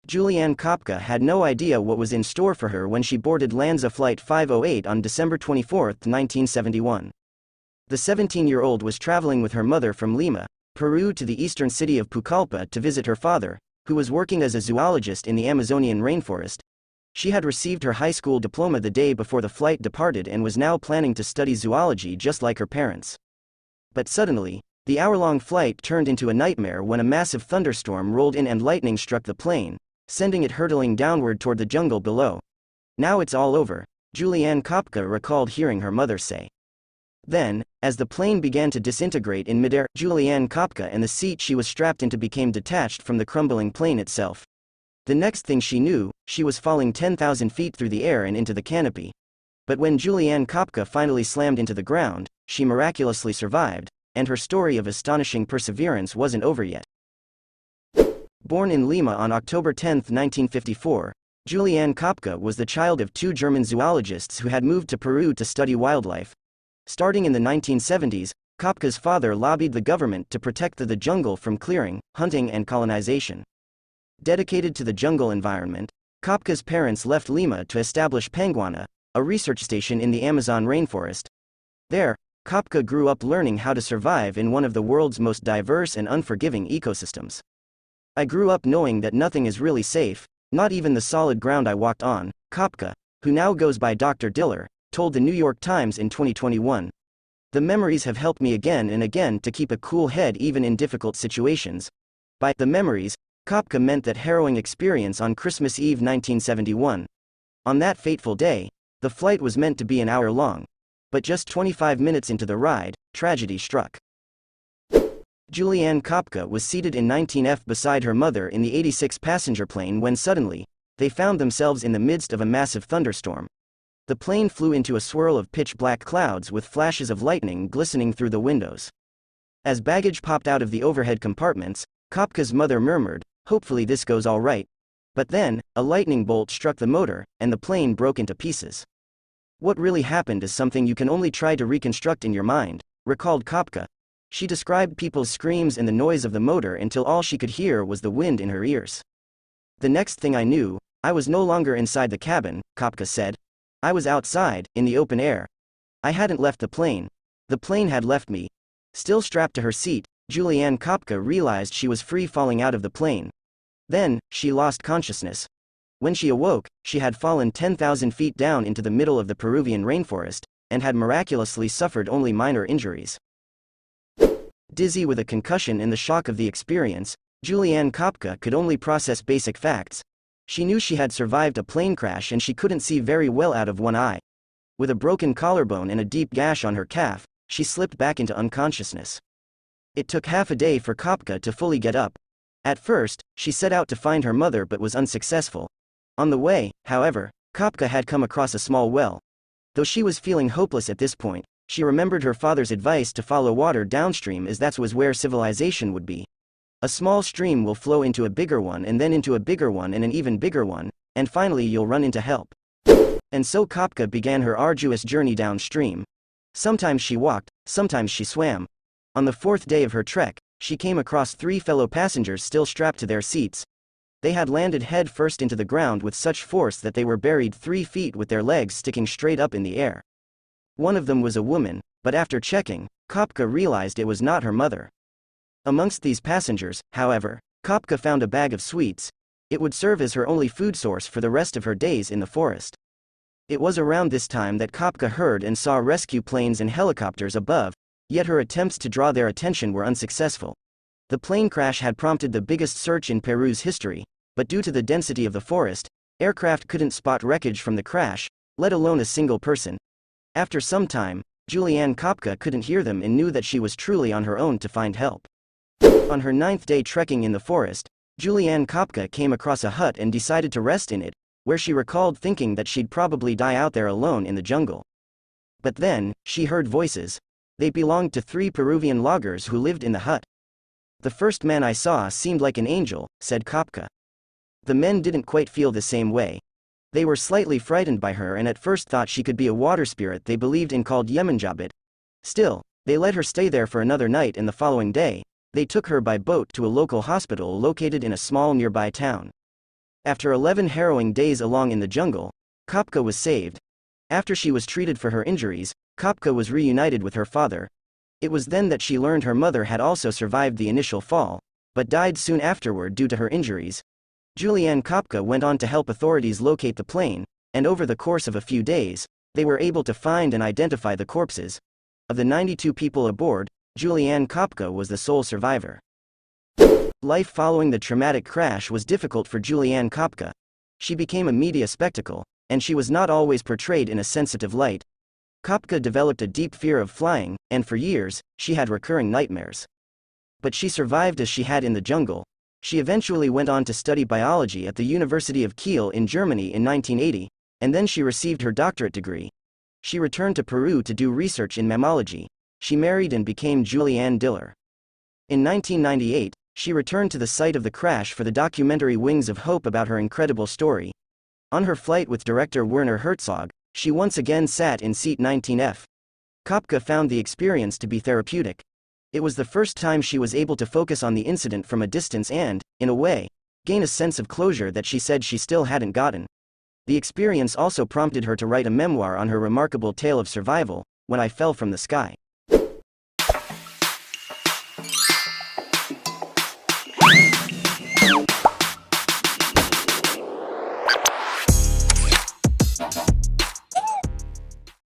Juliane Kopka had no idea what was in store for her when she boarded Lanza Flight 508 on December 24, 1971. The 17-year-old was traveling with her mother from Lima, Peru to the eastern city of Pucallpa to visit her father, who was working as a zoologist in the Amazonian rainforest. She had received her high school diploma the day before the flight departed and was now planning to study zoology just like her parents. But suddenly, the hour-long flight turned into a nightmare when a massive thunderstorm rolled in and lightning struck the plane, sending it hurtling downward toward the jungle below. "Now it's all over," Juliane Kopka recalled hearing her mother say. Then, as the plane began to disintegrate in midair, Juliane Kopka and the seat she was strapped into became detached from the crumbling plane itself. The next thing she knew, she was falling 10,000 feet through the air and into the canopy. But when Juliane Kopka finally slammed into the ground, she miraculously survived, and her story of astonishing perseverance wasn't over yet. Born in Lima on October 10, 1954, Juliane Kopka was the child of two German zoologists who had moved to Peru to study wildlife. Starting in the 1970s, Kopka's father lobbied the government to protect the jungle from clearing, hunting and colonization. Dedicated to the jungle environment, Kopka's parents left Lima to establish Panguana, a research station in the Amazon rainforest. There, Kopka grew up learning how to survive in one of the world's most diverse and unforgiving ecosystems. "I grew up knowing that nothing is really safe, not even the solid ground I walked on," Kopka, who now goes by Dr. Diller, told the New York Times in 2021. "The memories have helped me again and again to keep a cool head even in difficult situations." By the memories, Kopka meant that harrowing experience on Christmas Eve 1971. On that fateful day, the flight was meant to be an hour long. But just 25 minutes into the ride, tragedy struck. Juliane Kopka was seated in 19F beside her mother in the 86 passenger plane when suddenly, they found themselves in the midst of a massive thunderstorm. The plane flew into a swirl of pitch-black clouds with flashes of lightning glistening through the windows. As baggage popped out of the overhead compartments, Kopka's mother murmured, "Hopefully this goes all right." But then, a lightning bolt struck the motor, and the plane broke into pieces. "What really happened is something you can only try to reconstruct in your mind," recalled Kopka. She described people's screams and the noise of the motor until all she could hear was the wind in her ears. "The next thing I knew, I was no longer inside the cabin," Kopka said. "I was outside, in the open air. I hadn't left the plane had left me." Still strapped to her seat, Juliane Kopka realized she was free falling out of the plane. Then, she lost consciousness. When she awoke, she had fallen 10,000 feet down into the middle of the Peruvian rainforest, and had miraculously suffered only minor injuries. Dizzy with a concussion and the shock of the experience, Juliane Kopka could only process basic facts. She knew she had survived a plane crash and she couldn't see very well out of one eye. With a broken collarbone and a deep gash on her calf, she slipped back into unconsciousness. It took half a day for Kopka to fully get up. At first, she set out to find her mother but was unsuccessful. On the way, however, Kopka had come across a small well. Though she was feeling hopeless at this point, she remembered her father's advice to follow water downstream as that was where civilization would be. A small stream will flow into a bigger one and then into a bigger one and an even bigger one, and finally you'll run into help. And so Kopka began her arduous journey downstream. Sometimes she walked, sometimes she swam. On the fourth day of her trek, she came across 3 fellow passengers still strapped to their seats. They had landed head first into the ground with such force that they were buried 3 feet with their legs sticking straight up in the air. One of them was a woman, but after checking, Kopka realized it was not her mother. Amongst these passengers, however, Kopka found a bag of sweets. It would serve as her only food source for the rest of her days in the forest. It was around this time that Kopka heard and saw rescue planes and helicopters above, yet her attempts to draw their attention were unsuccessful. The plane crash had prompted the biggest search in Peru's history, but due to the density of the forest, aircraft couldn't spot wreckage from the crash, let alone a single person. After some time, Juliane Kopka couldn't hear them and knew that she was truly on her own to find help. On her 9th day trekking in the forest, Juliane Kopka came across a hut and decided to rest in it, where she recalled thinking that she'd probably die out there alone in the jungle. But then, she heard voices. They belonged to 3 Peruvian loggers who lived in the hut. "The first man I saw seemed like an angel," said Kopka. The men didn't quite feel the same way. They were slightly frightened by her and at first thought she could be a water spirit they believed in called Yemanjabit. Still, they let her stay there for another night and the following day, they took her by boat to a local hospital located in a small nearby town. After 11 harrowing days along in the jungle, Kopka was saved. After she was treated for her injuries, Kopka was reunited with her father. It was then that she learned her mother had also survived the initial fall, but died soon afterward due to her injuries. Julianne Kopka went on to help authorities locate the plane, and over the course of a few days, they were able to find and identify the corpses. Of the 92 people aboard, Julianne Kopka was the sole survivor. Life following the traumatic crash was difficult for Julianne Kopka. She became a media spectacle, and she was not always portrayed in a sensitive light. Kopka developed a deep fear of flying, and for years, she had recurring nightmares. But she survived as she had in the jungle. She eventually went on to study biology at the University of Kiel in Germany in 1980, and then she received her doctorate degree. She returned to Peru to do research in mammalogy. She married and became Julianne Diller. In 1998, she returned to the site of the crash for the documentary Wings of Hope about her incredible story. On her flight with director Werner Herzog, she once again sat in seat 19F. Kopka found the experience to be therapeutic. It was the first time she was able to focus on the incident from a distance and, in a way, gain a sense of closure that she said she still hadn't gotten. The experience also prompted her to write a memoir on her remarkable tale of survival, When I Fell from the Sky.